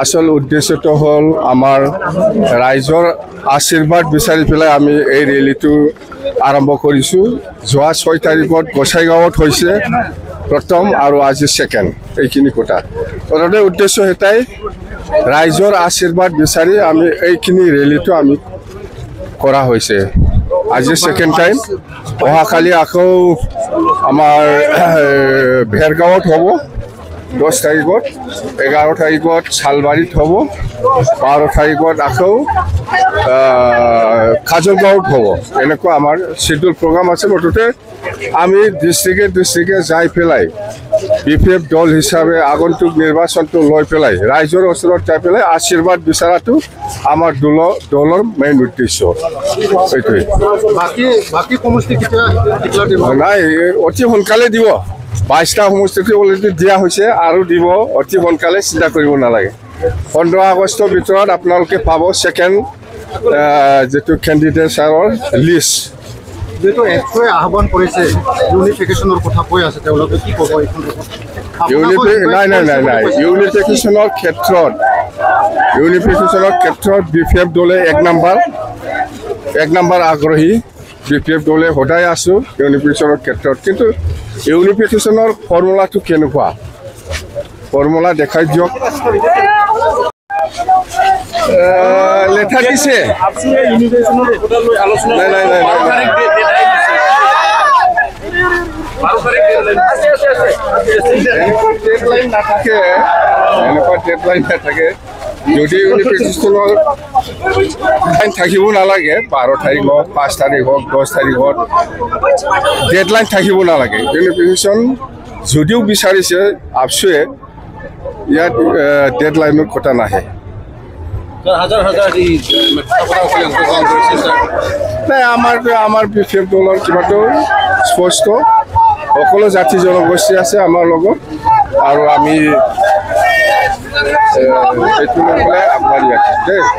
আসল উদ্দেশ্যটো হ'ল আমাৰ ৰাইজৰ আশীৰ্বাদ বিচাৰি পেলাই আমি এই ৰেলীটো আৰম্ভ কৰিছোঁ। যোৱা 6 তাৰিখত গোসাইগাঁৱত হৈছে প্ৰথম আৰু আজি ছেকেণ্ড, এইখিনি কথা। প্ৰথমতে উদ্দেশ্য এটাই, ৰাইজৰ আশীৰ্বাদ বিচাৰি আমি এইখিনি ৰেলীটো আমি কৰা হৈছে। আজি ছেকেণ্ড টাইম। অহাকালি আকৌ আমাৰ ভেৰগাঁৱত হ'ব 10 তাৰিখত, 11 তাৰিখত চালবাৰীত হ'ব, 12 তাৰিখত আকৌ কাজলগাঁৱত হ'ব। এনেকুৱা আমাৰ শ্বেডিউল প্ৰগ্ৰাম আছে। মুঠতে আমি ডিষ্ট্ৰিক্টে যাই পেলাই BPF দল হিচাপে আগন্তুক নিৰ্বাচনটো লৈ পেলাই ৰাইজৰ ওচৰত যাই পেলাই আশীৰ্বাদ বিচৰাটো আমাৰ দলৰ মেইন উদ্দেশ্য। এইটোৱে। নাই, অতি সোনকালে দিব। 22টা সমষ্টিটো অলৰেডি দিয়া হৈছে আৰু দিব অতি সোনকালে, চিন্তা কৰিব নালাগে। 15 আগষ্টৰ ভিতৰত আপোনালোকে পাব ছেকেণ্ড যিটো কেণ্ডিডেটৰ লিষ্ট। যেটো একোৱে আহ্বান কৰিছে ইউনিফিকেশ্যনৰ কথা কৈ আছে, তেওঁলোকে কি ক'ব এইখন? নাই, ইউনিফিকেশ্যনৰ ক্ষেত্ৰত BPF দলে এক নম্বৰ আগ্ৰহী। BPF দলে সদায় আছোঁ ইউনিফিকেশ্যনৰ ক্ষেত্ৰত। কিন্তু ইউনিফিকেশ্যনৰ ফৰ্মুলাটো কেনেকুৱা, ফৰ্মুলা দেখাই দিয়ক। লেটাৰ দিছে। এনেকুৱা ডেডলাইন নাথাকে। যদি ইউনিফিকেশ্যনৰ থাকিব নালাগে, 12 তাৰিখ হওক, 5 তাৰিখ হওক, 10 তাৰিখ হওক, ডেডলাইন থাকিব নালাগে। ইউনিফিকেশ্যন যদিও বিচাৰিছে আপচুৱে, ইয়াত ডেডলাইনৰ কথা নাহে। নাই, আমাৰ BPF দলৰ কিবাটো স্পষ্ট। সকলো জাতি জনগোষ্ঠী আছে আমাৰ লগত আৰু আমি এইটো লৈ পেলাই আগবাঢ়ি আছোঁ দেই।